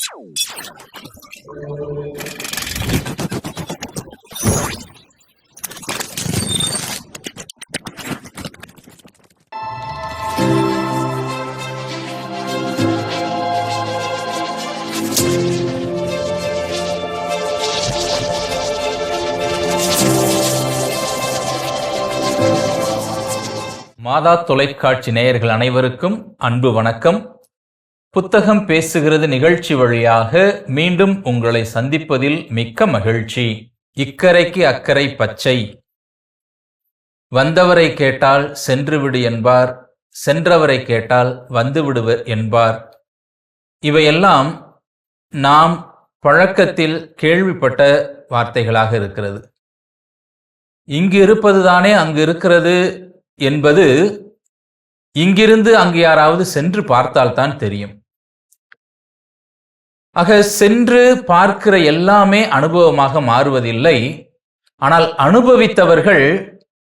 மாதா தொலைக்காட்சி நேயர்கள் அனைவருக்கும் அன்பு வணக்கம். புத்தகம் பேசுகிறது நிகழ்ச்சி வழியாக மீண்டும் உங்களை சந்திப்பதில் மிக்க மகிழ்ச்சி. இக்கரைக்கு அக்கறை பச்சை, வந்தவரை கேட்டால் சென்றுவிடு என்பார், சென்றவரை கேட்டால் வந்து விடுவர் என்பார். இவையெல்லாம் நாம் பழக்கத்தில் கேள்விப்பட்ட வார்த்தைகளாக இருக்கிறது. இங்கு இருப்பதுதானே அங்கு இருக்கிறது என்பது இங்கிருந்து அங்கு யாராவது சென்று பார்த்தால்தான் தெரியும். ஆக சென்று பார்க்கிற எல்லாமே அனுபவமாக மாறுவதில்லை. ஆனால் அனுபவித்தவர்கள்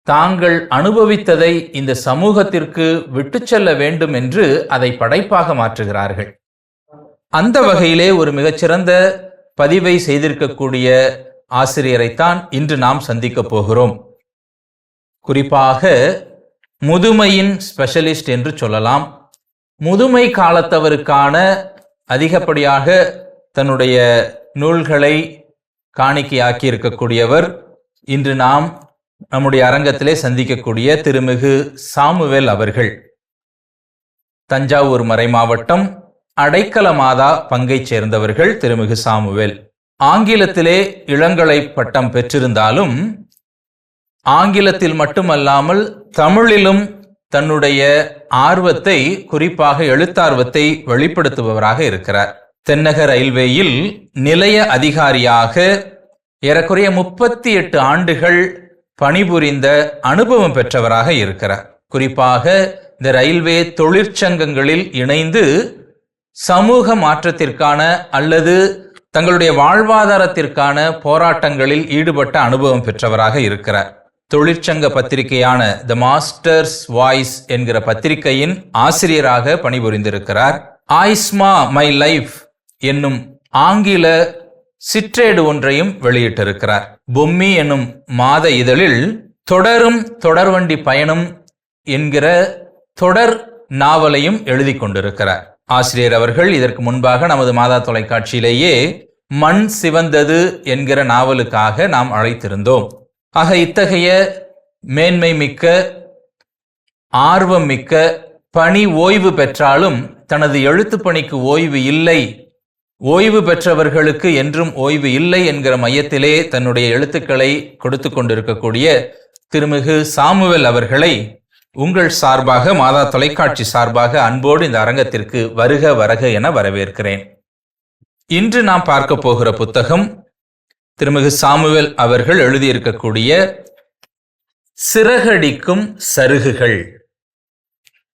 தாங்கள் அனுபவித்ததை இந்த சமூகத்திற்கு விட்டு செல்ல வேண்டும் என்று அதை படைப்பாக மாற்றுகிறார்கள். அந்த வகையிலே ஒரு மிகச்சிறந்த பதிவை செய்திருக்கக்கூடிய ஆசிரியரைத்தான் இன்று நாம் சந்திக்க போகிறோம். குறிப்பாக முதுமையின் ஸ்பெஷலிஸ்ட் என்று சொல்லலாம். முதுமை காலத்தவருக்கான அதிகப்படியாக தன்னுடைய நூல்களை காணிக்கையாக்கி இருக்கக்கூடியவர் இன்று நாம் நம்முடைய அரங்கத்திலே சந்திக்கக்கூடிய திருமிகு சாமுவேல் அவர்கள். தஞ்சாவூர் மறைமாவட்டம் அடைக்கல மாதா பங்கைச் சேர்ந்தவர்கள் திருமிகு சாமுவேல். ஆங்கிலத்திலே இளங்கலை பட்டம் பெற்றிருந்தாலும் ஆங்கிலத்தில் மட்டுமல்லாமல் தமிழிலும் தன்னுடைய ஆர்வத்தை, குறிப்பாக எழுத்தார்வத்தை வெளிப்படுத்துபவராக இருக்கிறார். தென்னக ரயில்வேயில் நிலைய அதிகாரியாக ஏறக்குறைய 38 ஆண்டுகள் பணிபுரிந்த அனுபவம் பெற்றவராக இருக்கிறார். குறிப்பாக இந்த ரயில்வே தொழிற்சங்கங்களில் இணைந்து சமூக மாற்றத்திற்கான அல்லது தங்களுடைய வாழ்வாதாரத்திற்கான போராட்டங்களில் ஈடுபட்ட அனுபவம் பெற்றவராக இருக்கிறார். தொழிற்சங்க பத்திரிகையான த மாஸ்டர்ஸ் வாய்ஸ் என்கிற பத்திரிகையின் ஆசிரியராக பணிபுரிந்திருக்கிறார். ஆய்ஸ்மா மை லைஃப் என்னும் ஆங்கில சிற்றேடு ஒன்றையும் வெளியிட்டிருக்கிறார். பொம்மி என்னும் மாத இதழில் தொடரும் தொடர்வண்டி பயணம் என்கிற தொடர் நாவலையும் எழுதி கொண்டிருக்கிறார். ஆசிரியர் அவர்கள் இதற்கு முன்பாக நமது மாதா தொலைக்காட்சியிலேயே மண் சிவந்தது என்கிற நாவலுக்காக நாம் அழைத்திருந்தோம். ஆக இத்தகைய மேன்மை மிக்க, ஆர்வம் மிக்க, பணி ஓய்வு பெற்றாலும் தனது எழுத்து பணிக்கு ஓய்வு இல்லை, ஓய்வு பெற்றவர்களுக்கு என்றும் ஓய்வு இல்லை என்கிற மையத்திலே தன்னுடைய எழுத்துக்களை கொடுத்து கொண்டிருக்கக்கூடிய திருமிகு சாமுவேல் அவர்களை உங்கள் சார்பாக, மாதா தொலைக்காட்சி சார்பாக அன்போடு இந்த அரங்கத்திற்கு வருக வருக என வரவேற்கிறேன். இன்று நாம் பார்க்க போகிற புத்தகம் திருமிகு சாமுவேல் அவர்கள் எழுதியிருக்கக்கூடிய சிறகடிக்கும் சருகுகள்.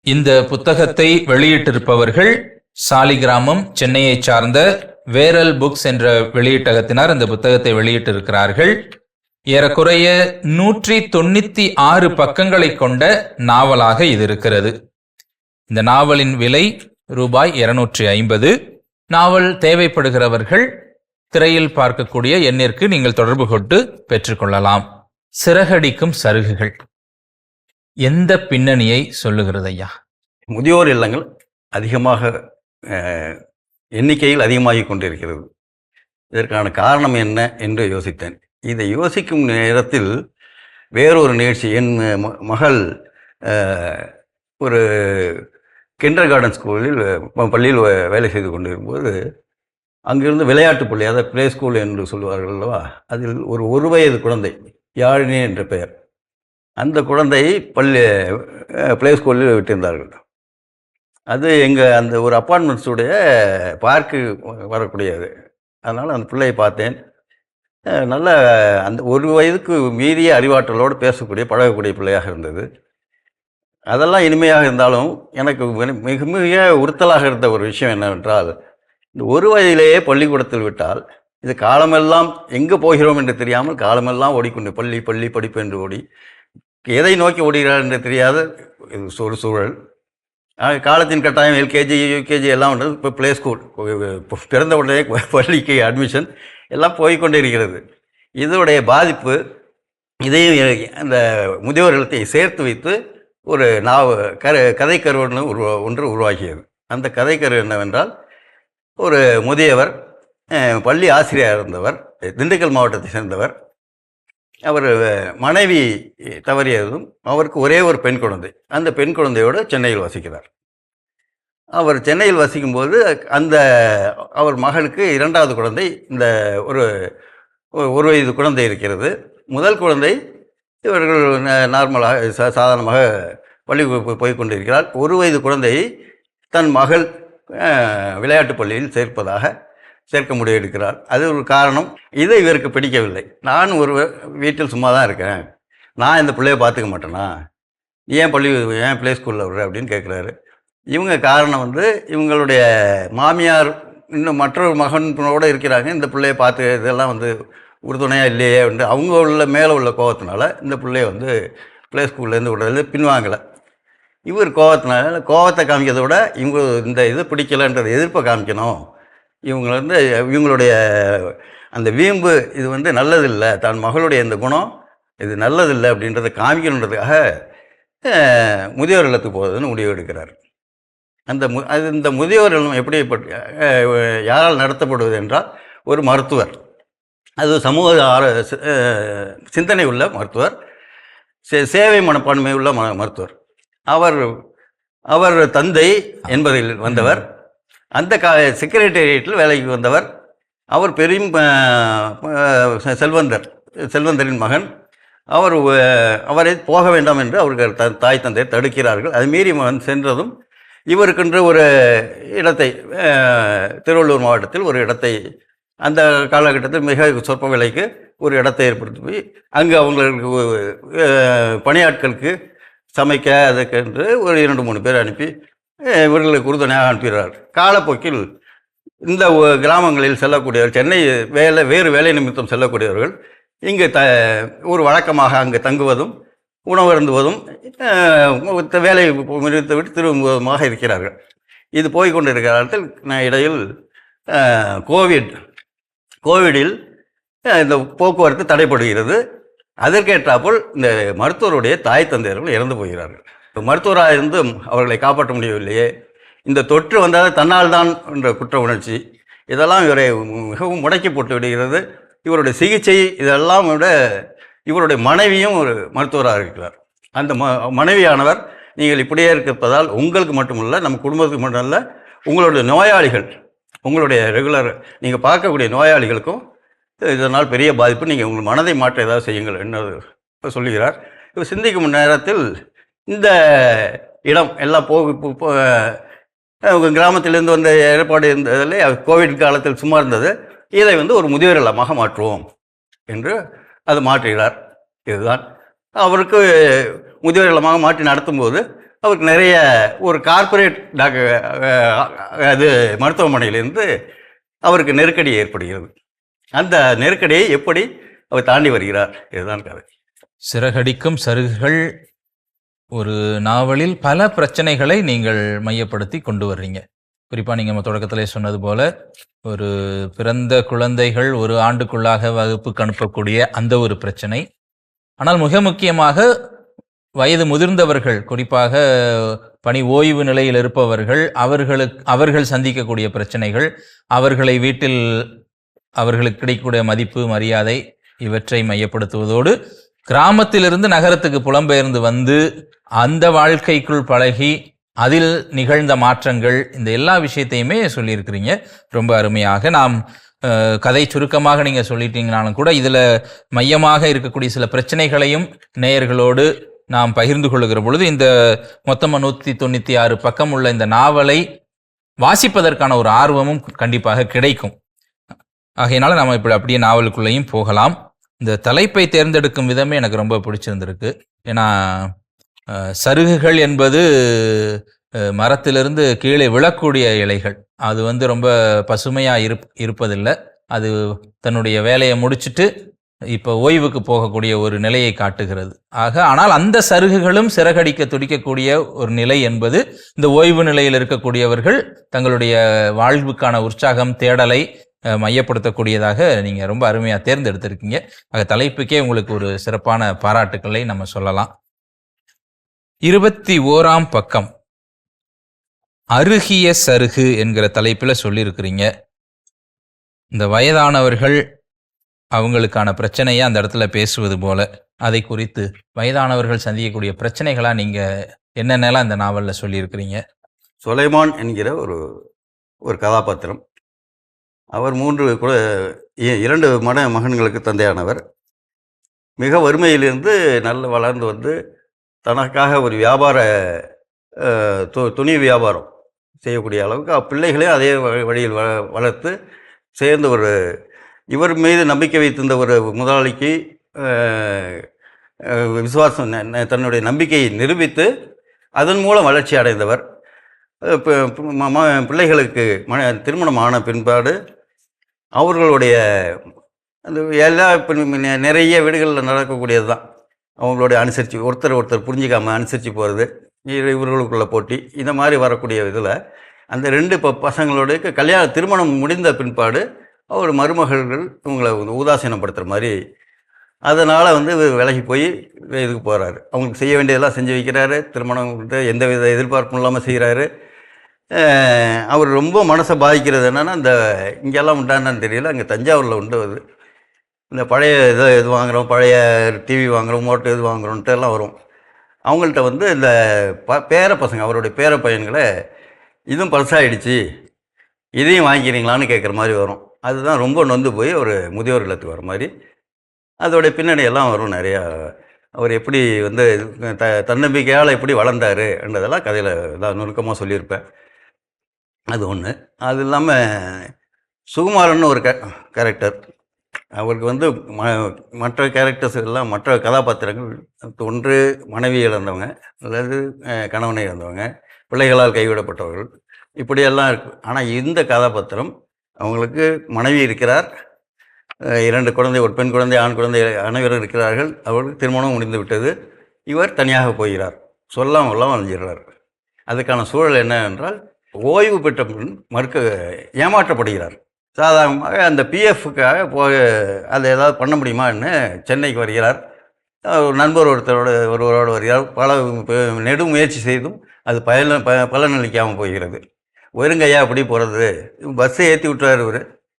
இந்த புத்தகத்தை வெளியிட்டிருப்பவர்கள் சாலிகிராமம், சென்னையை சார்ந்த வேரல் புக்ஸ் என்ற வெளியீட்டகத்தினர் இந்த புத்தகத்தை வெளியிட்டிருக்கிறார்கள். ஏறக்குறைய 196 பக்கங்களை கொண்ட நாவலாக இது இருக்கிறது. இந்த நாவலின் விலை ரூபாய் 250. நாவல் தேவைப்படுகிறவர்கள் திரையில் பார்க்கக்கூடிய எண்ணிற்கு நீங்கள் தொடர்பு கொண்டு பெற்றுக்கொள்ளலாம். சிறகடிக்கும் சருகுகள் எந்த பின்னணியை சொல்லுகிறது ஐயா? முதியோர் இல்லங்கள் அதிகமாக எண்ணிக்கையில் அதிகமாகிக் கொண்டிருக்கிறது. இதற்கான காரணம் என்ன என்று யோசித்தேன். இதை யோசிக்கும் நேரத்தில் வேறொரு நிகழ்ச்சி, என் மகள் ஒரு கிண்டர் கார்டன் ஸ்கூலில் பள்ளியில் வேலை செய்து கொண்டிருக்கும்போது அங்கிருந்து விளையாட்டு பள்ளி, அதாவது பிளே ஸ்கூல் என்று சொல்லுவார்கள் அல்லவா, அதில் ஒரு வயது குழந்தை, யாழினி என்ற பெயர், அந்த குழந்தை பிளே ஸ்கூலில் விட்டிருந்தார்கள். அது எங்கள் அந்த ஒரு அப்பார்ட்மெண்ட்ஸுடைய பார்க்கு வரக்கூடியது. அதனால் அந்த பிள்ளையை பார்த்தேன். நல்ல அந்த 1 வயதுக்கு மீறிய அறிவாற்றலோடு பேசக்கூடிய, பழகக்கூடிய பிள்ளையாக இருந்தது. அதெல்லாம் இனிமையாக இருந்தாலும் எனக்கு மிக மிக உறுத்தலாக இருந்த ஒரு விஷயம் என்னவென்றால், இந்த 1 வயதிலேயே பள்ளிக்கூடத்தில் விட்டால் இது காலமெல்லாம் எங்கே போகிறோம் என்று தெரியாமல் காலமெல்லாம் ஓடிக்கொண்டு பள்ளி பள்ளி படிப்பு என்று ஓடி எதை நோக்கி ஓடுகிறார் என்று தெரியாத ஒரு சூழல். காலத்தின் கட்டாயம் எல்கேஜி யூகேஜி எல்லாம் வந்து இப்போ ப்ளே ஸ்கூல், பிறந்த உடனே பள்ளிக்கு அட்மிஷன் எல்லாம் போய்கொண்டே இருக்கிறது. இதோடைய பாதிப்பு இதையும் அந்த முதியோர் இல்லத்தை சேர்த்து வைத்து ஒரு கதைக்கரு ஒன்று உருவாக்கியது. அந்த கதைக்கரு என்னவென்றால், ஒரு முதியவர் பள்ளி ஆசிரியராக இருந்தவர், திண்டுக்கல் மாவட்டத்தை சேர்ந்தவர். அவர் மனைவி தவறியதும் அவருக்கு ஒரே ஒரு பெண் குழந்தை. அந்த பெண் குழந்தையோடு சென்னையில் வசிக்கிறார். அவர் சென்னையில் வசிக்கும்போது அவர் மகளுக்கு 2வது குழந்தை, இந்த ஒரு வயது குழந்தை இருக்கிறது. முதல் குழந்தை இவர்கள் நார்மலாக சாதாரணமாக பள்ளி போய் கொண்டிருக்கிறார். 1 வயது குழந்தையை தன் மகள் விளையாட்டு பள்ளியில் சேர்க்க முடிவெடுக்கிறார். அது ஒரு காரணம். இதை இவருக்கு பிடிக்கவில்லை. நான் ஒரு வீட்டில் சும்மா தான் இருக்கேன், நான் இந்த பிள்ளையை பார்த்துக்க மாட்டேனா, ஏன் ப்ளே ஸ்கூலில் விடுற அப்படின்னு கேட்குறாரு. இவங்க காரணம் வந்து இவங்களுடைய மாமியார் இன்னும் மற்றொரு மகனோடு இருக்கிறாங்க, இந்த பிள்ளையை பார்த்து இதெல்லாம் வந்து உறுதுணையாக இல்லையே வந்து அவங்க மேலே உள்ள கோபத்தினால இந்த பிள்ளையை வந்து ப்ளே ஸ்கூல்லேருந்து விடுறது பின்வாங்கலை. இவர் கோபத்தை காமிக்கிறத விட இவங்க இந்த இது பிடிக்கலைன்றதை எதிர்ப்பை காமிக்கணும். இவங்களுடைய அந்த வீம்பு இது வந்து நல்லதில்லை, தன் மகளுடைய இந்த குணம் இது நல்லதில்லை அப்படின்றத காமிக்கணுன்றதுக்காக முதியோர் இல்லத்துக்கு போகிறதுன்னு முடிவு எடுக்கிறார். இந்த முதியோர் இல்லம் எப்படி யாரால் நடத்தப்படுவது என்றால், ஒரு மருத்துவர், அது சமூக சிந்தனை உள்ள மருத்துவர், சேவை மனப்பான்மை உள்ள மருத்துவர். அவர் தந்தை என்பதில் வந்தவர், அந்த செக்ரட்டேரியட்டில் வேலைக்கு வந்தவர். அவர் பெரும் செல்வந்தரின் மகன். அவரை போக வேண்டாம் என்று அவர்கள் தாய் தந்தையர் தடுக்கிறார்கள். அது மீறி சென்றதும் இவருக்கென்று ஒரு இடத்தை, திருவள்ளூர் மாவட்டத்தில் ஒரு இடத்தை, அந்த காலகட்டத்தில் மிக சொற்ப விலைக்கு ஒரு இடத்தை ஏற்படுத்தி அங்கு அவங்களுக்கு பணியாட்களுக்கு சமைக்க அதுக்கென்று ஒரு 2-3 பேர் அனுப்பி இவர்களுக்கு உறுதுணையாக அனுப்புகிறார். காலப்போக்கில் இந்த கிராமங்களில் செல்லக்கூடியவர், சென்னை வேறு வேலை நிமித்தம் செல்லக்கூடியவர்கள் இங்கு ஒரு வழக்கமாக அங்கு தங்குவதும் உணவு அருந்துவதும் வேலையை முடித்துவிட்டு திரும்புவதுமாக இருக்கிறார்கள். இது போய்கொண்டிருக்கிற காலத்தில் இடையில் கோவிடில் இந்த போக்குவரத்து தடைப்படுகிறது. அதற்கேற்றாப்போல் இந்த மருத்துவருடைய தாய் தந்தையர்கள் இறந்து போகிறார்கள். மருத்துவராக இருந்தும் அவர்களை காப்பாற்ற முடியவில்லையே, இந்த தொற்று வந்தால் தன்னால் தான் என்ற குற்ற உணர்ச்சி இதெல்லாம் இவரை மிகவும் முடக்கி போட்டு விடுகிறது. இவருடைய சிகிச்சை இதெல்லாம் விட இவருடைய மனைவியும் ஒரு மருத்துவராக இருக்கிறார். அந்த மனைவியானவர், நீங்கள் இப்படியே இருப்பதால் உங்களுக்கு மட்டுமல்ல, நம்ம குடும்பத்துக்கு மட்டுமல்ல, உங்களுடைய நோயாளிகள், உங்களுடைய ரெகுலர் நீங்கள் பார்க்கக்கூடிய நோயாளிகளுக்கும் இதனால் பெரிய பாதிப்பு, நீங்கள் உங்கள் மனதை மாற்ற ஏதாவது செய்யுங்கள் என்று சொல்லுகிறார். இவர் சிந்திக்கும் நேரத்தில் இந்த இடம் எல்லாம் கிராமத்திலிருந்து வந்த ஏற்பாடு இருந்ததில் கோவிட் காலத்தில் சும்மா இருந்தது, இதை வந்து ஒரு முதியோர் இல்லமாக மாற்றுவோம் என்று அது மாற்றுகிறார். இதுதான் அவருக்கு முதியோர் இல்லமாக மாற்றி நடத்தும்போது அவருக்கு நிறைய ஒரு கார்ப்பரேட் மருத்துவமனையிலிருந்து அவருக்கு நெருக்கடி ஏற்படுகிறது. அந்த நெருக்கடியை எப்படி அவர் தாண்டி வருகிறார், இதுதான் கதை. சிறகடிக்கும் சருகுகள் ஒரு நாவலில் பல பிரச்சனைகளை நீங்கள் மையப்படுத்தி கொண்டு வர்றீங்க. குறிப்பாக நீங்கள் தொடக்கத்திலே சொன்னது போல, ஒரு பிறந்த குழந்தைகள் 1 ஆண்டுக்குள்ளாக வகுப்புக்கு அனுப்பக்கூடிய அந்த ஒரு பிரச்சனை. ஆனால் மிக முக்கியமாக வயது முதிர்ந்தவர்கள், குறிப்பாக பணி ஓய்வு நிலையில் இருப்பவர்கள், அவர்கள் சந்திக்கக்கூடிய பிரச்சனைகள், அவர்களை வீட்டில் அவர்களுக்கு கிடைக்கக்கூடிய மதிப்பு மரியாதை இவற்றை மையப்படுத்துவதோடு, கிராமத்திலிருந்து நகரத்துக்கு புலம்பெயர்ந்து வந்து அந்த வாழ்க்கைக்குள் பழகி அதில் நிகழ்ந்த மாற்றங்கள், இந்த எல்லா விஷயத்தையுமே சொல்லியிருக்கிறீங்க ரொம்ப அருமையாக. நாம் கதை சுருக்கமாக நீங்கள் சொல்லிட்டீங்கனாலும் கூட இதில் மையமாக இருக்கக்கூடிய சில பிரச்சனைகளையும் நேயர்களோடு நாம் பகிர்ந்து கொள்ளுகிற பொழுது, இந்த மொத்தமாக 196 பக்கம் உள்ள இந்த நாவலை வாசிப்பதற்கான ஒரு ஆர்வமும் கண்டிப்பாக கிடைக்கும். ஆகையினால நாம் இப்படி அப்படியே நாவலுக்குள்ளேயும் போகலாம். இந்த தலைப்பை தேர்ந்தெடுக்கும் விதமே எனக்கு ரொம்ப பிடிச்சிருந்திருக்கு. ஏன்னா சருகுகள் என்பது மரத்திலிருந்து கீழே விழக்கூடிய இலைகள், அது வந்து ரொம்ப பசுமையாக இருப்பதில்லை. அது தன்னுடைய வேலையை முடிச்சுட்டு இப்போ ஓய்வுக்கு போகக்கூடிய ஒரு நிலையை காட்டுகிறது. ஆனால் அந்த சருகுகளும் சிறகடிக்க துடிக்கக்கூடிய ஒரு நிலை என்பது இந்த ஓய்வு நிலையில் இருக்கக்கூடியவர்கள் தங்களுடைய வாழ்வுக்கான உற்சாகம் தேடலை மையப்படுத்தக்கூடியதாக நீங்க ரொம்ப அருமையா தேர்ந்தெடுத்திருக்கீங்க. தலைப்புக்கே உங்களுக்கு ஒரு சிறப்பான பாராட்டுக்களை நம்ம சொல்லலாம். 21ஆம் பக்கம் அருகிய சருகு என்கிற தலைப்புல சொல்லியிருக்கிறீங்க. இந்த வயதானவர்கள் அவங்களுக்கான பிரச்சனையை அந்த இடத்துல பேசுவது போல, அதை குறித்து வயதானவர்கள் சந்திக்கக்கூடிய பிரச்சனைகளா நீங்க என்னென்னலாம் இந்த நாவல்ல சொல்லியிருக்கிறீங்க? சுலைமான் என்கிற ஒரு கதாபாத்திரம். அவர் 2 மகன்களுக்கு தந்தையானவர். மிக வறுமையிலிருந்து நல்ல வளர்ந்து வந்து தனக்காக ஒரு வியாபார துணி வியாபாரம் செய்யக்கூடிய அளவுக்கு பிள்ளைகளையும் அதே வழியில் வளர்த்து சேர்ந்து இவர் மீது நம்பிக்கை வைத்திருந்த ஒரு முதலாளிக்கு விசுவாசம் தன்னுடைய நம்பிக்கையை நிரூபித்து அதன் மூலம் வளர்ச்சி அடைந்தவர். பிள்ளைகளுக்கு திருமணம் ஆன பின்பாடு அவர்களுடைய அந்த எல்லா நிறைய வீடுகளில் நடக்கக்கூடியது தான். அவங்களுடைய அனுசரித்து ஒருத்தர் புரிஞ்சிக்காமல் அனுசரித்து போகிறது, இவர்களுக்குள்ள போட்டி, இந்த மாதிரி வரக்கூடிய இதில் அந்த 2 பசங்களுடைய திருமணம் முடிந்த பின்பாடு அவர் மருமகள்கள் இவங்களை உதாசீனப்படுத்துகிற மாதிரி, அதனால் விலகி போய் இதுக்கு போகிறாரு. அவங்களுக்கு செய்ய வேண்டியதெல்லாம் செஞ்சு வைக்கிறாரு. திருமணம் எந்த வித எதிர்பார்ப்பும் இல்லாமல் செய்கிறாரு. அவர் ரொம்ப மனசை பாதிக்கிறது என்னென்னா, இந்த இங்கெல்லாம் உண்டான்னு தெரியல, அங்கே தஞ்சாவூரில் உண்டு அது. இந்த பழைய இது வாங்குகிறோம், பழைய டிவி வாங்குகிறோம், மோட்டர் இது வாங்குகிறோன்ட்டு எல்லாம் வரும். அவங்கள்ட்ட இந்த பேர பசங்க, அவருடைய பேர பையன்களை இதுவும் பழசாயிடுச்சு, இதையும் வாங்கிக்கிறீங்களான்னு கேட்குற மாதிரி வரும். அதுதான் ரொம்ப நொந்து போய் ஒரு முதியோர் இல்லத்துக்கு வர மாதிரி. அதோடைய பின்னணியெல்லாம் வரும் நிறையா. அவர் எப்படி தன்னம்பிக்கையால் எப்படி வளர்ந்தார் என்றதெல்லாம் கதையில் தான் நுணுக்கமாக சொல்லியிருப்பேன். அது ஒன்று. அது இல்லாமல் சுகுமாரன் ஒரு கேரக்டர். அவருக்கு மற்ற கேரக்டர்ஸ் எல்லாம், மற்ற கதாபாத்திரங்கள் ஒன்று மனைவி இழந்தவங்க, அல்லது கணவனை இழந்தவங்க, பிள்ளைகளால் கைவிடப்பட்டவர்கள், இப்படியெல்லாம் இருக்கு. ஆனால் இந்த கதாபாத்திரம், அவங்களுக்கு மனைவி இருக்கிறார், 2 குழந்தை, ஒரு பெண் குழந்தை, ஆண் குழந்தை, அனைவரும் இருக்கிறார்கள். அவர்களுக்கு திருமணம் முடிந்து விட்டது. இவர் தனியாக போகிறார், சொல்லாமல் அழிஞ்சிடுறார். அதுக்கான சூழல் என்ன என்றால், ஓய்வு பெற்ற பின் ஏமாற்றப்படுகிறார். சாதாரணமாக அந்த பிஎஃப்க்காக அதை ஏதாவது பண்ண முடியுமான்னு சென்னைக்கு வருகிறார். ஒரு நண்பர் ஒருவரோடு வருகிறார். பல நெடு முயற்சி செய்தும் அது பலனளிக்காமல் போகிறது. ஒருங்கையா அப்படி போகிறது, பஸ்ஸை ஏற்றி விட்டுறாரு இவர்.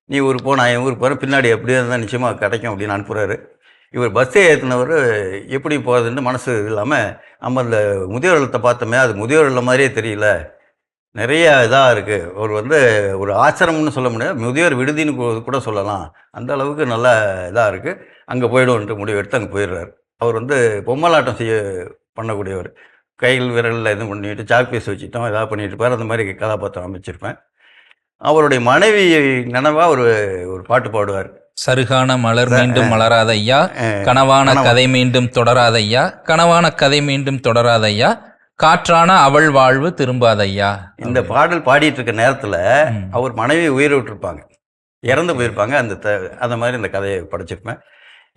நீ ஊருக்கு போ, நான் என் ஊருக்கு போகிறேன், பின்னாடி எப்படி இருந்தால் நிச்சயமாக கிடைக்கும் அப்படின்னு அனுப்புகிறாரு. இவர் பஸ்ஸை ஏற்றினவர் எப்படி போகிறதுன்னு மனசு இல்லாமல், நம்ம அந்த முதியோர் இல்லத்தை பார்த்தோமே, அது முதியோர் இல்லம் மாதிரியே தெரியல, நிறைய இதாக இருக்குது. அவர் ஒரு ஆசிரமம்னு சொல்ல முடியாது, முதியோர் விடுதின்னு கூட சொல்லலாம், அந்த அளவுக்கு நல்லா இதாக இருக்குது. அங்கே போய்டுவோன்ட்டு முடிவு எடுத்து அங்கே போயிடுறாரு. அவர் பொம்மலாட்டம் பண்ணக்கூடியவர். கையில் விரலில் எதுவும் பண்ணிட்டு சாக் பீஸ் வச்சுட்டோம் ஏதாவது பண்ணிட்டு இருப்பார். அந்த மாதிரி கதாபாத்திரம் அமைச்சிருப்பேன். அவருடைய மனைவி நினைவாக ஒரு பாட்டு பாடுவார். சருகான மலர் மீண்டும் மலராத ஐயா, கனவான கதை மீண்டும் தொடராத ஐயா, கனவான கதை மீண்டும் தொடராத ஐயா, காற்றான அவள் வாழ்வு திரும்பாத ஐயா. இந்த பாடல் பாடிட்டு இருக்க நேரத்தில் அவர் மனைவி உயிரை விட்டுருப்பாங்க, இறந்து போயிருப்பாங்க. அந்த மாதிரி இந்த கதையை படிச்சிருப்பேன்.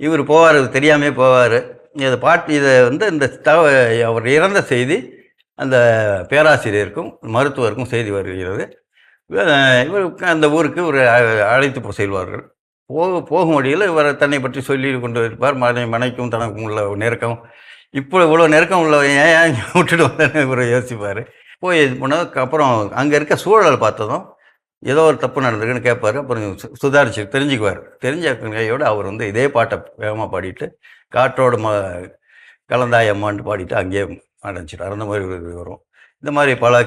இவர் போவார், தெரியாமே போவார். இதை இந்த அவர் இறந்த செய்தி அந்த பேராசிரியருக்கும் மருத்துவருக்கும் செய்தி வருகிறது. இவர் அந்த ஊருக்கு ஒரு அழைத்து செல்வார்கள். போகும் வழியில் இவர் தன்னை பற்றி சொல்லி கொண்டு இருப்பார். மனைக்கும் தனக்கும் உள்ள நெருக்கம், இவ்வளோ நெருக்கம் உள்ள ஏன் விட்டுட்டு வந்தேன்னு இவர் யோசிப்பார். போய் இது பண்ணதுக்கு அப்புறம் அங்கே இருக்க சூழலை பார்த்ததும் ஏதோ ஒரு தப்பு நடந்திருக்குன்னு கேட்பார். அப்புறம் சுதாரிச்சு தெரிஞ்சுக்குவார். தெரிஞ்ச கையோடு அவர் இதே பாட்டை வேகமாக பாடிட்டு, காற்றோடு கலந்தாயம்மான்னு பாடிட்டு அங்கேயே அடைஞ்சிட்டார். அந்த மாதிரி வரும். இந்த மாதிரி பல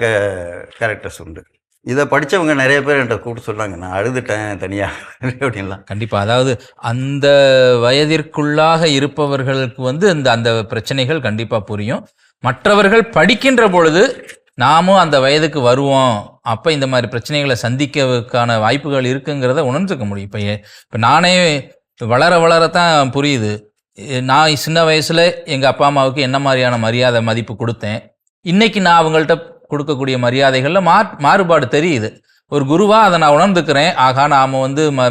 கேரக்டர்ஸ் உண்டு. இதை படித்தவங்க நிறைய பேர் என்கிட்ட கூப்பிட்டு சொல்கிறாங்க, நான் அழுதுட்டேன் தனியாக அப்படின்லாம். கண்டிப்பாக. அதாவது அந்த வயதிற்குள்ளாக இருப்பவர்களுக்கு அந்த பிரச்சனைகள் கண்டிப்பாக புரியும். மற்றவர்கள் படிக்கின்ற பொழுது நாமும் அந்த வயதுக்கு வருவோம், அப்போ இந்த மாதிரி பிரச்சனைகளை சந்திக்கிறதுக்கான வாய்ப்புகள் இருக்குங்கிறத உணர்ந்துக்க முடியும். இப்போ நானே வளரத்தான் புரியுது. நான் சின்ன வயசில் எங்கள் அப்பா அம்மாவுக்கு என்ன மாதிரியான மரியாதை மதிப்பு கொடுத்தேன், இன்னைக்கு நான் அவங்கள்ட்ட கொடுக்கக்கூடிய மரியாதைகளில் மாறுபாடு தெரியுது. ஒரு குருவாக அதை நான் உணர்ந்துக்கிறேன். ஆகா, நாம்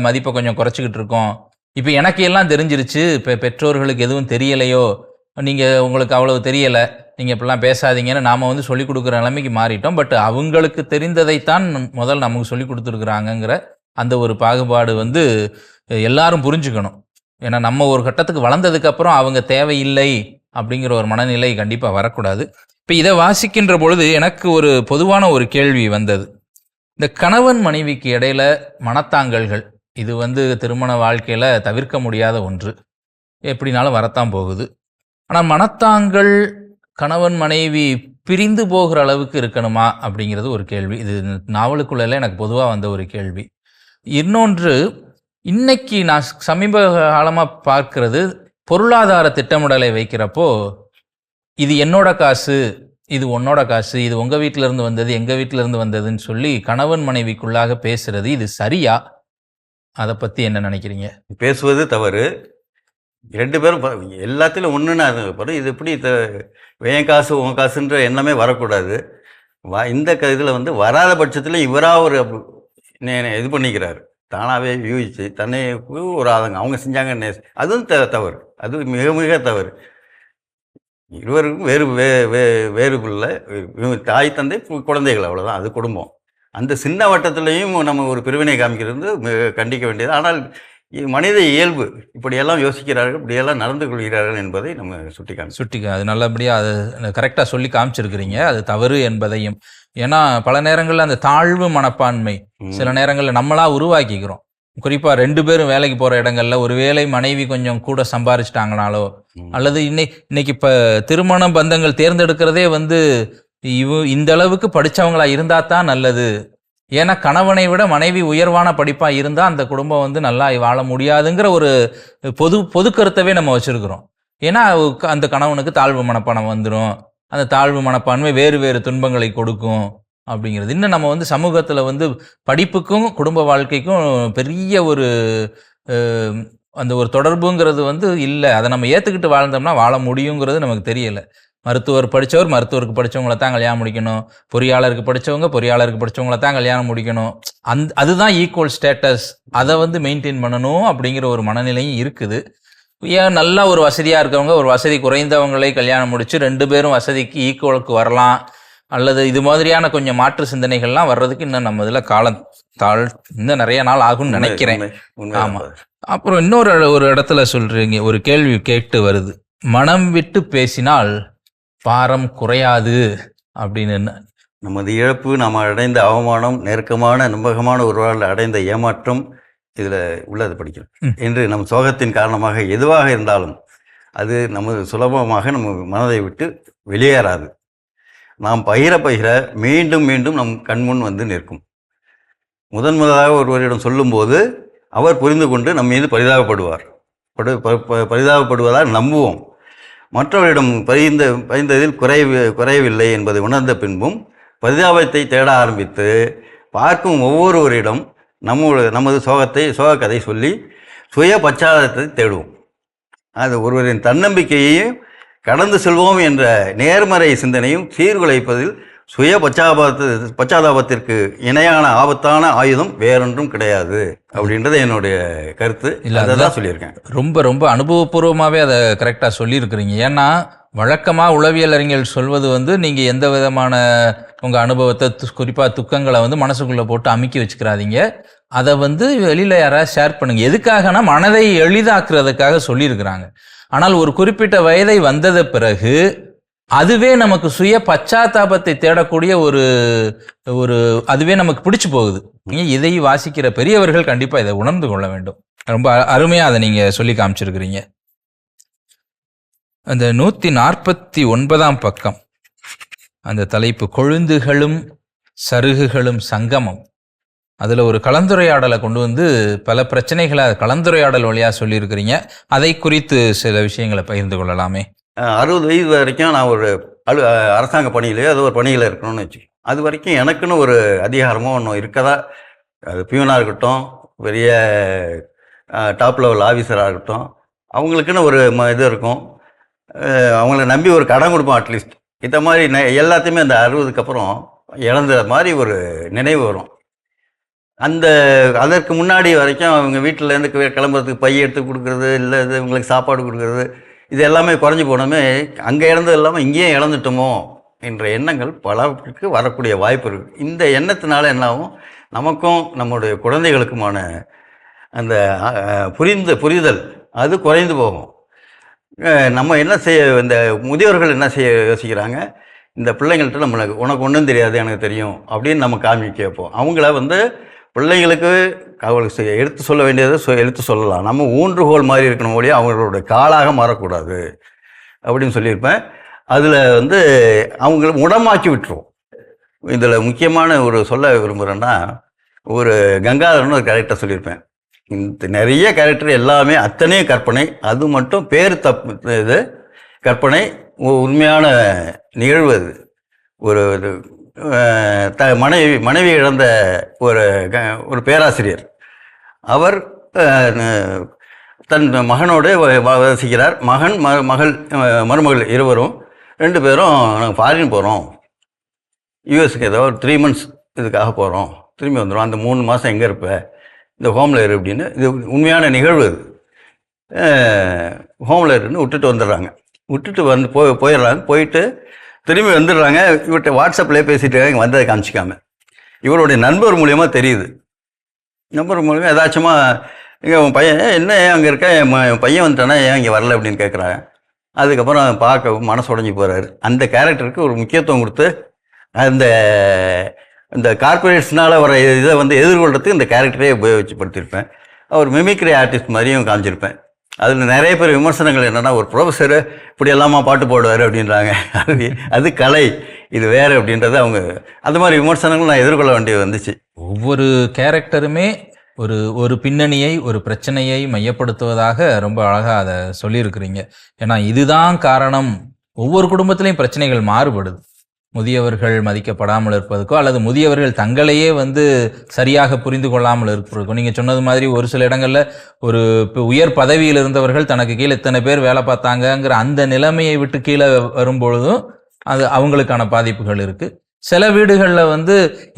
மதிப்பை கொஞ்சம் குறைச்சிக்கிட்டு இருக்கோம் இப்போ எனக்கு எல்லாம் தெரிஞ்சிருச்சு, இப்போ பெற்றோர்களுக்கு எதுவும் தெரியலையோ, உங்களுக்கு அவ்வளவு தெரியலை, நீங்கள் இப்படிலாம் பேசாதீங்கன்னு நாம் வந்து சொல்லிக் கொடுக்குற நிலைமைக்கு மாறிட்டோம். பட் அவங்களுக்கு தெரிந்ததைத்தான் முதல் நமக்கு சொல்லிக் கொடுத்துருக்குறாங்கங்கிற அந்த ஒரு பாகுபாடு வந்து எல்லாரும் புரிஞ்சுக்கணும். ஏன்னா நம்ம ஒரு கட்டத்துக்கு வளர்ந்ததுக்கப்புறம் அவங்க தேவையில்லை அப்படிங்கிற ஒரு மனநிலை கண்டிப்பாக வரக்கூடாது. இப்போ இதை வாசிக்கின்ற பொழுது எனக்கு ஒரு பொதுவான ஒரு கேள்வி வந்தது. இந்த கணவன் மனைவிக்கு இடையில மனத்தாங்கல்கள், இது வந்து திருமண வாழ்க்கையில் தவிர்க்க முடியாத ஒன்று, எப்படினாலும் வரத்தான் போகுது. ஆனால் மனத்தாங்கள் கணவன் மனைவி பிரிந்து போகிற அளவுக்கு இருக்கணுமா அப்படிங்கிறது ஒரு கேள்வி. இது நாவலுக்குள்ள எனக்கு பொதுவாக வந்த ஒரு கேள்வி. இன்னொன்று, இன்னைக்கு நான் சமீப காலமாக பார்க்கிறது, பொருளாதார திட்டமிடலை வைக்கிறப்போ இது என்னோட காசு, இது உன்னோட காசு, இது உங்கள் வீட்டிலேருந்து வந்தது, எங்கள் வீட்டிலேருந்து வந்ததுன்னு சொல்லி கணவன் மனைவிக்குள்ளாக பேசுறது, இது சரியா? அதை பற்றி என்ன நினைக்கிறீங்க? பேசுவது தவறு. 2 பேரும் எல்லாத்திலும் ஒன்றுன்னு அது பிறகு இது எப்படி என் காசு உன் காசுன்ற எண்ணமே வரக்கூடாது. இந்த இதில் வந்து வராத பட்சத்தில் இவராக ஒரு இது பண்ணிக்கிறாரு, தானாகவே யூகிச்சு தன்னை ஒரு அவங்க செஞ்சாங்கன்னு அதுவும் தவறு. அது மிக மிக தவறு. இருவருக்கும் வேறு பிள்ளை, தாய் தந்தை குழந்தைகள், அவ்வளோதான், அது குடும்பம். அந்த சின்ன வட்டத்திலையும் நம்ம ஒரு பிரிவினை காமிக்கிறது கண்டிக்க வேண்டியது. ஆனால் மனித இயல்பு, இப்படியெல்லாம் யோசிக்கிறார்கள், இப்படியெல்லாம் நடந்து கொள்கிறார்கள் என்பதை நம்ம அது நல்லபடியாக அது கரெக்டாக சொல்லி காமிச்சிருக்கிறீங்க, அது தவறு என்பதையும். ஏன்னா பல நேரங்களில் அந்த தாழ்வு மனப்பான்மை சில நேரங்களில் நம்மளாக உருவாக்கிக்கிறோம். குறிப்பாக 2 பேரும் வேலைக்கு போகிற இடங்கள்ல ஒருவேளை மனைவி கொஞ்சம் கூட சம்பாரிச்சிட்டாங்கனாலோ, அல்லது இன்னைக்கு இப்போ திருமண பந்தங்கள் தேர்ந்தெடுக்கிறதே வந்து இந்த அளவுக்கு படித்தவங்களா இருந்தால் தான் நல்லது. ஏன்னா கணவனை விட மனைவி உயர்வான படிப்பாக இருந்தால் அந்த குடும்பம் வந்து நல்லா வாழ முடியாதுங்கிற ஒரு பொது கருத்தவே நம்ம வச்சுருக்கிறோம். ஏன்னா அந்த கணவனுக்கு தாழ்வு மனப்பான்மை வந்துடும், அந்த தாழ்வு மனப்பான்மை வேறு வேறு துன்பங்களை கொடுக்கும் அப்படிங்கிறது. இன்னும் நம்ம வந்து சமூகத்தில் வந்து படிப்புக்கும் குடும்ப வாழ்க்கைக்கும் பெரிய ஒரு அந்த ஒரு தொடர்புங்கிறது வந்து இல்லை. அதை நம்ம ஏற்றுக்கிட்டு வாழ்ந்தோம்னா வாழ முடியுங்கிறது நமக்கு தெரியலை. மருத்துவர் படித்தவர் மருத்துவருக்கு படித்தவங்கள தான் கல்யாணம் முடிக்கணும், பொறியாளருக்கு படித்தவங்க பொறியாளருக்கு படித்தவங்கள தான் கல்யாணம் முடிக்கணும், அதுதான் ஈக்குவல் ஸ்டேட்டஸ், அதை வந்து மெயின்டைன் பண்ணணும் அப்படிங்கிற ஒரு மனநிலையும் இருக்குது. ஏன் நல்லா ஒரு வசதியாக இருக்கவங்க ஒரு வசதி குறைந்தவங்களை கல்யாணம் முடித்து 2 பேரும் வசதிக்கு ஈக்குவலுக்கு வரலாம், அல்லது இது மாதிரியான கொஞ்சம் மாற்று சிந்தனைகள்லாம் வர்றதுக்கு இன்னும் நம்ம இதில் இன்னும் நிறைய நாள் ஆகும்னு நினைக்கிறேன். ஆமாம். அப்புறம் ஒரு இடத்துல சொல்கிறீங்க, ஒரு கேள்வி கேட்டு வருது, மனம் விட்டு பேசினால் பாரம் குறையாது அப்படின்னு. நமது இழப்பு, நாம் அடைந்த அவமானம், நெருக்கமான நம்பகமான ஒருவரால் அடைந்த ஏமாற்றம், இதில் உள்ளது படிக்கணும் என்று நம் சோகத்தின் காரணமாக எதுவாக இருந்தாலும் அது நமது சுலபமாக நம்ம மனதை விட்டு வெளியேறாது. நாம் பகிர மீண்டும் மீண்டும் நம் கண்முன் வந்து நிற்கும். முதலாக ஒருவரிடம் சொல்லும்போது அவர் புரிந்து கொண்டு நம் மீது பரிதாபப்படுவதால் நம்புவோம். மற்றவரிடம் பகிர்ந்ததில் குறையவில்லை என்பதை உணர்ந்த பின்பும் பரிதாபத்தை தேட ஆரம்பித்து பார்க்கும் ஒவ்வொருவரிடம் நமது சோக கதை சொல்லி சுய பச்சாதாபத்தை தேடுவோம். அது ஒருவரின் தன்னம்பிக்கையையும் கடந்து செல்வோம் என்ற நேர்மறை சிந்தனையும் சீர்குலைப்பதில் சுய பச்சாதாபத்திற்கு இணையான ஆபத்தான ஆயுதம் வேறொன்றும் கிடையாது அப்படின்றது என்னுடைய கருத்து. அதான் சொல்லியிருக்கேன். ரொம்ப ரொம்ப அனுபவபூர்வமாகவே அதை கரெக்டாக சொல்லியிருக்கிறீங்க. ஏன்னா வழக்கமாக உளவியல் அறிஞர்கள் சொல்வது வந்து நீங்கள் எந்த விதமான உங்கள் அனுபவத்தை குறிப்பாக துக்கங்களை வந்து மனசுக்குள்ளே போட்டு அமுக்கி வச்சுக்கிறாதீங்க, அதை வந்து வெளியில் யாராவது ஷேர் பண்ணுங்க. எதுக்காகனா மனதை எளிதாக்குறதுக்காக சொல்லியிருக்கிறாங்க. ஆனால் ஒரு குறிப்பிட்ட வயதை வந்தது பிறகு அதுவே நமக்கு சுய பச்சாத்தாபத்தை தேடக்கூடிய ஒரு அதுவே நமக்கு பிடிச்சு போகுது. இதை வாசிக்கிற பெரியவர்கள் கண்டிப்பா இதை உணர்ந்து கொள்ள வேண்டும். ரொம்ப அருமையா அதை நீங்க சொல்லி காமிச்சிருக்கிறீங்க. அந்த 149ஆம் பக்கம், அந்த தலைப்பு கொழுந்துகளும் சருகுகளும் சங்கமம். அதுல ஒரு கலந்துரையாடலை கொண்டு வந்து பல பிரச்சனைகளை கலந்துரையாடல் வழியா சொல்லியிருக்கிறீங்க. அதை குறித்து சில விஷயங்களை பகிர்ந்து கொள்ளலாமே. 60 வயது வரைக்கும் நான் ஒரு அரசாங்க பணியிலேயோ அது ஒரு பணியில் இருக்கணும்னு வச்சுக்கோங்க. அது வரைக்கும் எனக்குன்னு ஒரு அதிகாரமோ ஒன்றும் இருக்கதா, அது பியூனாக இருக்கட்டும், பெரிய டாப் லெவல் ஆஃபீஸராக இருக்கட்டும், அவங்களுக்குன்னு ஒரு இது இருக்கும். அவங்கள நம்பி ஒரு கடன் கொடுப்போம் அட்லீஸ்ட். இந்த மாதிரி எல்லாத்தையுமே அந்த 60க்கு அப்புறம் இழந்த மாதிரி ஒரு நினைவு வரும். அந்த அதற்கு முன்னாடி வரைக்கும் அவங்க வீட்டிலேருந்து கிளம்புறதுக்கு பை எடுத்து கொடுக்குறது, இல்லை இது இவங்களுக்கு சாப்பாடு கொடுக்குறது, இது எல்லாமே குறைஞ்சி போனோமே, அங்கே இழந்தது இல்லாமல் இங்கேயும் இழந்துட்டோமோ என்ற எண்ணங்கள் பலருக்கு வரக்கூடிய வாய்ப்பு இருக்குது. இந்த எண்ணத்தினால என்னாகும், நமக்கும் நம்முடைய குழந்தைகளுக்குமான அந்த புரிதல் அது குறைந்து போகும். நம்ம என்ன செய்ய, இந்த முதியோர்கள் என்ன செய்ய யோசிக்கிறாங்க, இந்த பிள்ளைங்கள்ட்ட உனக்கு ஒன்றும் தெரியாது எனக்கு தெரியும் அப்படின்னு நம்ம காமிக்க கேட்போம். அவங்கள பிள்ளைங்களுக்கு அவங்களுக்கு எடுத்து சொல்ல வேண்டியதை எடுத்து சொல்லலாம். நம்ம ஊன்றுகோல் மாதிரி இருக்கணும் ஒழிய அவங்களோட காலாக மாறக்கூடாது அப்படின்னு சொல்லியிருப்பேன். அதில் அவங்கள முடமாக்கி விட்டுருவோம். இதில் முக்கியமான ஒரு சொல்ல விரும்புகிறேன்னா, ஒரு கங்காதரன் ஒரு கேரக்டர் சொல்லியிருப்பேன். இந்த நிறைய கேரக்டர் எல்லாமே அத்தனையும் கற்பனை, அது மட்டும் பேர் தப்பு இது கற்பனை, உண்மையான நிகழ்வு அது. ஒரு மனைவி இழந்த ஒரு பேராசிரியர், அவர் தன் மகனோடு வசிக்கிறார். மருமகள் இருவரும் 2 பேரும் நாங்கள் ஃபாரின் போகிறோம், யூஎஸ்க்கு ஏதோ ஒரு 3 months இதுக்காக போகிறோம், திரும்பி வந்துடும், அந்த 3 மாதம் எங்கே இருப்ப, இந்த ஹோமில் இரு அப்படின்னு. இது உண்மையான நிகழ்வு. இது ஹோமில் இருன்னு விட்டுட்டு வந்துடுறாங்க. விட்டுட்டு போயிடுறாங்க. போயிட்டு திரும்பி வந்துடுறாங்க. இவர்கிட்ட வாட்ஸ்அப்லேயே பேசிட்டு இருக்காங்க, வந்ததை காமிச்சிக்காம. இவருடைய நண்பர் மூலியமாக தெரியுது. நண்பர் மூலியமாக ஏதாச்சுமா, இங்கே உன் பையன் என்ன அங்கே இருக்க, என் பையன் வந்துட்டானா ஏன் இங்கே வரல அப்படின்னு கேட்குறாங்க. அதுக்கப்புறம் பார்க்க மனசு உடஞ்சி போகிறாரு. அந்த கேரக்டருக்கு ஒரு முக்கியத்துவம் கொடுத்து இந்த கார்பரேட்ஸ்னால் வர இதை எதிர்கொள்கிறதுக்கு இந்த கேரக்டரே உபயோகிச்சுப்படுத்தியிருப்பேன். அவர் மிமிக்ரி ஆர்டிஸ்ட் மாதிரியும் காமிச்சிருப்பேன். அதில் நிறைய பேர் விமர்சனங்கள் என்னென்னா, ஒரு ப்ரொஃபஸரு இப்படி எல்லாமா பாட்டு போடுவார் அப்படின்றாங்க. அது கலை, இது வேறு அப்படின்றது அவங்க அந்த மாதிரி விமர்சனங்கள் நான் எதிர்கொள்ள வேண்டியது வந்துச்சு. ஒவ்வொரு கேரக்டருமே ஒரு பின்னணியை, ஒரு பிரச்சனையை மையப்படுத்துவதாக ரொம்ப அழகாக அதை சொல்லியிருக்கிறீங்க. ஏன்னா இதுதான் காரணம். ஒவ்வொரு குடும்பத்திலையும் பிரச்சனைகள் மாறுபடுது. முதியவர்கள் மதிக்கப்படாமல் இருப்பதுக்கோ, அல்லது முதியவர்கள் தங்களையே சரியாக புரிந்து கொள்ளாமல் இருப்பதற்கோ. நீங்கள் சொன்னது மாதிரி ஒரு சில இடங்களில் ஒரு உயர் பதவியில் இருந்தவர்கள் தனக்கு கீழே இத்தனை பேர் வேலை பார்த்தாங்கங்கிற அந்த நிலைமையை விட்டு கீழே வரும்பொழுதும் அது அவங்களுக்கான பாதிப்புகள் இருக்குது. சில வீடுகளில்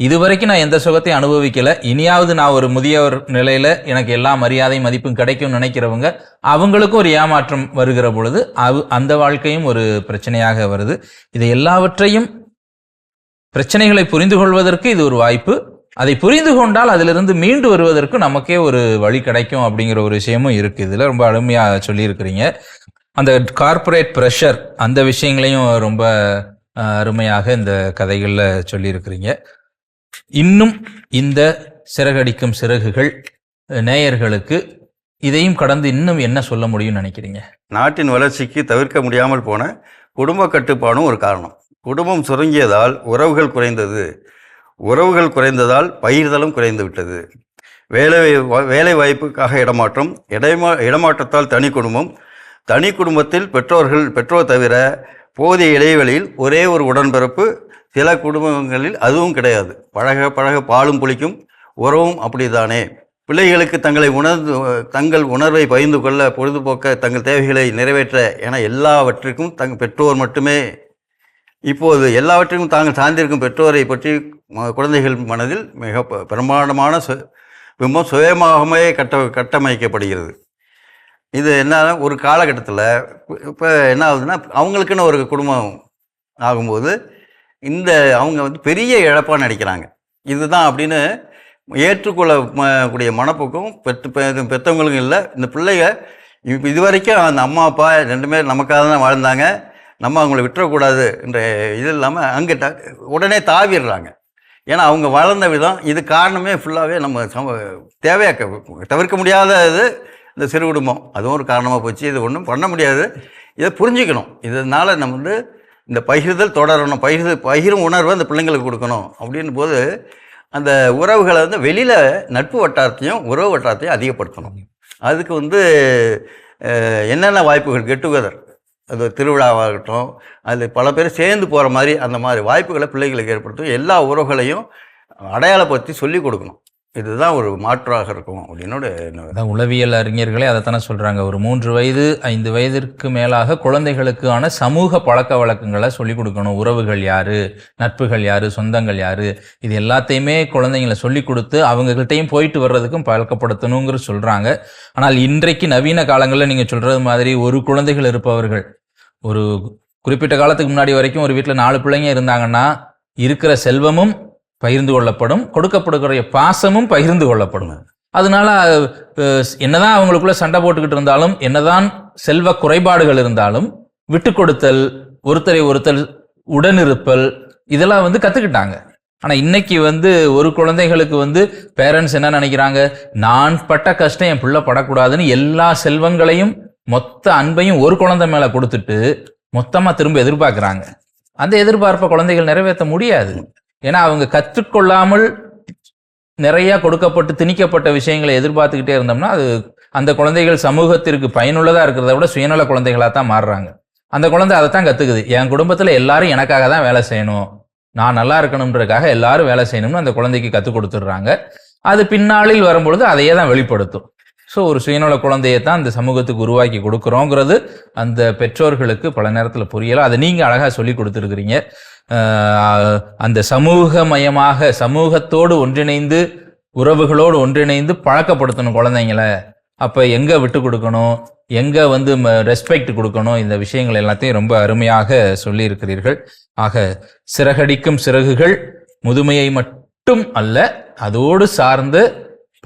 இதுவரைக்கும் நான் எந்த சுகத்தையும் அனுபவிக்கலை, இனியாவது நான் ஒரு முதியவர் நிலையில் எனக்கு எல்லா மரியாதையும் மதிப்பும் கிடைக்கும்னு நினைக்கிறவங்க, அவங்களுக்கும் ஒரு ஏமாற்றம் வருகிற பொழுது அந்த வாழ்க்கையும் ஒரு பிரச்சனையாக வருது. இது எல்லாவற்றையும் பிரச்சனைகளை புரிந்து கொள்வதற்கு இது ஒரு வாய்ப்பு. அதை புரிந்து கொண்டால் அதிலிருந்து மீண்டு வருவதற்கு நமக்கே ஒரு வழி கிடைக்கும் அப்படிங்கிற ஒரு விஷயமும் இருக்கு. இதில் ரொம்ப அருமையாக சொல்லியிருக்கிறீங்க. அந்த கார்ப்பரேட் ப்ரெஷர் அந்த விஷயங்களையும் ரொம்ப அருமையாக இந்த கதைகளில் சொல்லியிருக்கிறீங்க. இன்னும் இந்த சிறகடிக்கும் சிறகுகள் நேயர்களுக்கு இதையும் கடந்து இன்னும் என்ன சொல்ல முடியும்னு நினைக்கிறீங்க? நாட்டின் வளர்ச்சிக்கு தவிர்க்க முடியாமல் போன குடும்ப கட்டுப்பாடும் ஒரு காரணம். குடும்பம் சுருங்கியதால் உறவுகள் குறைந்தது, உறவுகள் குறைந்ததால் பகிர்தலும் குறைந்து விட்டது. வேலை வாய்ப்புக்காக இடமாற்றம், இடமாற்றத்தால் தனி குடும்பம், தனி குடும்பத்தில் பெற்றோர் தவிர போதிய இடைவெளியில் ஒரே ஒரு உடன்பிறப்பு, சில குடும்பங்களில் அதுவும் கிடையாது. பழக பாலும் புளிக்கும், உறவும் அப்படித்தானே. பிள்ளைகளுக்கு தங்கள் உணர்வை பகிர்ந்து கொள்ள, பொழுதுபோக்க, தங்கள் தேவைகளை நிறைவேற்ற என எல்லாவற்றிற்கும் பெற்றோர் மட்டுமே. இப்போது எல்லாவற்றிற்கும் தாங்கள் சார்ந்திருக்கும் பெற்றோரை பற்றி குழந்தைகள் மனதில் மிக பிரமாண்டமான பிம்பம் சுயமாகவே கட்டமைக்கப்படுகிறது. இது என்ன, ஒரு காலகட்டத்தில் இப்போ என்ன ஆகுதுன்னா, அவங்களுக்குன்னு ஒரு குடும்பம் ஆகும்போது அவங்க பெரிய இழப்பாக நினைக்கிறாங்க. இதுதான் அப்படின்னு ஏற்றுக்கொள்ளக்கூடிய மனப்போக்கம் பெற்றவங்களுக்கும் இல்லை. இந்த பிள்ளைங்க இது வரைக்கும் அந்த அம்மா அப்பா 2 பேர் நமக்காக தான் வாழ்ந்தாங்க, நம்ம அவங்கள விட்டுறக்கூடாது என்ற இது இல்லாமல் அங்கே உடனே தாவிடுறாங்க. ஏன்னா அவங்க வளர்ந்த விதம், இது காரணமே ஃபுல்லாகவே நம்ம தேவையாக தவிர்க்க முடியாத இது இந்த சிறு குடும்பம், அதுவும் ஒரு காரணமாக போச்சு. இது ஒன்றும் பண்ண முடியாது, இதை புரிஞ்சுக்கணும். இதனால் நம்ம இந்த பகிர்தல் தொடரணும், பகிரும் உணர்வை அந்த பிள்ளைங்களுக்கு கொடுக்கணும். அப்படின் போது அந்த உறவுகளை வெளியில் நட்பு வட்டாரத்தையும் உறவு வட்டாரத்தையும் அதிகப்படுத்தணும். அதுக்கு என்னென்ன வாய்ப்புகள், கெட் டுகெதர், அது திருவிழாவாகட்டும், அதில் பல பேர் சேர்ந்து போகிற மாதிரி அந்த மாதிரி வாய்ப்புகளை பிள்ளைகளுக்கு ஏற்படுத்தும். எல்லா உறவுகளையும் அடையாளப்படுத்தி சொல்லிக் கொடுக்கணும். இதுதான் ஒரு மாற்றாக இருக்கும் அப்படின்னு அதான் உளவியல் அறிஞர்களே அதைத்தானே சொல்கிறாங்க. ஒரு 3 வயது 5 வயதிற்கு மேலாக குழந்தைகளுக்கான சமூக பழக்க வழக்கங்களை சொல்லிக் கொடுக்கணும். உறவுகள் யார், நட்புகள் யார், சொந்தங்கள் யார், இது எல்லாத்தையுமே குழந்தைங்களை சொல்லிக் கொடுத்து அவங்ககிட்டையும் போயிட்டு வர்றதுக்கும் பழக்கப்படுத்தணுங்கிற சொல்கிறாங்க. ஆனால் இன்றைக்கு நவீன காலங்களில் நீங்கள் சொல்கிறது மாதிரி ஒரு குழந்தைகள் இருப்பவர்கள், ஒரு குறிப்பிட்ட காலத்துக்கு முன்னாடி வரைக்கும் ஒரு வீட்டில் 4 பிள்ளைங்க இருந்தாங்கன்னா இருக்கிற செல்வமும் பகிர்ந்து கொள்ளப்படும், கொடுக்கப்படுகிற பாசமும் பகிர்ந்து கொள்ளப்படும். அதனால என்னதான் அவங்களுக்குள்ள சண்டை போட்டுக்கிட்டு இருந்தாலும், என்னதான் செல்வ குறைபாடுகள் இருந்தாலும் விட்டு கொடுத்தல், ஒருத்தரை ஒருத்தர் உடனிருப்பல், இதெல்லாம் கத்துக்கிட்டாங்க. ஆனா இன்னைக்கு ஒரு குழந்தைகளுக்கு பேரண்ட்ஸ் என்ன நினைக்கிறாங்க, நான் பட்ட கஷ்டம் என் பிள்ளை படக்கூடாதுன்னு எல்லா செல்வங்களையும் மொத்த அன்பையும் ஒரு குழந்தை மேல கொடுத்துட்டு மொத்தமா திரும்ப எதிர்பார்க்கிறாங்க. அந்த எதிர்பார்ப்பை குழந்தைகள் நிறைவேற்ற முடியாது. ஏன்னா அவங்க கற்றுக்கொள்ளாமல் நிறைய கொடுக்கப்பட்டு திணிக்கப்பட்ட விஷயங்களை எதிர்பார்த்துக்கிட்டே இருந்தோம்னா அது அந்த குழந்தைகள் சமூகத்திற்கு பயனுள்ளதா இருக்கிறத விட சுயநல குழந்தைகளா தான் மாறுறாங்க. அந்த குழந்தை அதை தான் கத்துக்குது. என் குடும்பத்துல எல்லாரும் எனக்காக தான் வேலை செய்யணும், நான் நல்லா இருக்கணும்ன்றதுக்காக எல்லாரும் வேலை செய்யணும்னு அந்த குழந்தைக்கு கற்றுக் கொடுத்துடுறாங்க. அது பின்னாளில் வரும்பொழுது அதையே தான் வெளிப்படுத்தும். ஸோ ஒரு சுயநல குழந்தையை தான் இந்த சமூகத்துக்கு உருவாக்கி கொடுக்குறோங்கிறது அந்த பெற்றோர்களுக்கு பல நேரத்தில் புரியல. அதை நீங்கள் அழகாக சொல்லி கொடுத்துருக்குறீங்க. அந்த சமூகமயமாக சமூகத்தோடு ஒன்றிணைந்து உறவுகளோடு ஒன்றிணைந்து பழக்கப்படுத்தணும் குழந்தைங்களை. அப்போ எங்கே விட்டு கொடுக்கணும், எங்கே ரெஸ்பெக்ட் கொடுக்கணும், இந்த விஷயங்கள் எல்லாத்தையும் ரொம்ப அருமையாக சொல்லியிருக்கிறீர்கள். ஆக சிறகடிக்கும் சிறகுகள் முதுமையை மட்டும் அல்ல, அதோடு சார்ந்து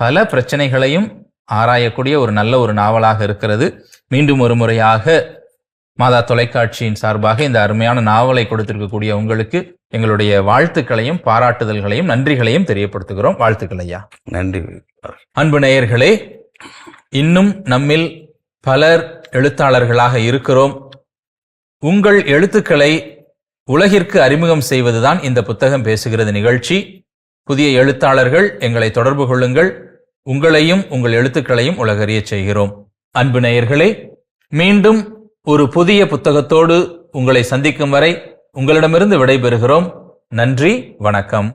பல பிரச்சனைகளையும் ஆராயக்கூடிய ஒரு நல்ல ஒரு நாவலாக இருக்கிறது. மீண்டும் ஒரு முறையாக மாதா தொலைக்காட்சியின் சார்பாக இந்த அருமையான நாவலை கொடுத்திருக்கக்கூடிய உங்களுக்கு எங்களுடைய வாழ்த்துக்களையும் பாராட்டுதல்களையும் நன்றிகளையும் தெரியப்படுத்துகிறோம். வாழ்த்துக்கள் ஐயா. நன்றி. அன்பு நேயர்களே, இன்னும் நம்மில் பலர் எழுத்தாளர்களாக இருக்கிறோம். உங்கள் எழுத்துக்களை உலகிற்கு அறிமுகம் செய்வதுதான் இந்த புத்தகம் பேசுகிறது நிகழ்ச்சி. புதிய எழுத்தாளர்கள் எங்களை தொடர்பு கொள்ளுங்கள். உங்களையும் உங்கள் எழுத்துக்களையும் உலகறிய செய்கிறோம். அன்பு நேயர்களே, மீண்டும் ஒரு புதிய புத்தகத்தோடு உங்களை சந்திக்கும் வரை உங்களிடமிருந்து விடைபெறுகிறோம். நன்றி, வணக்கம்.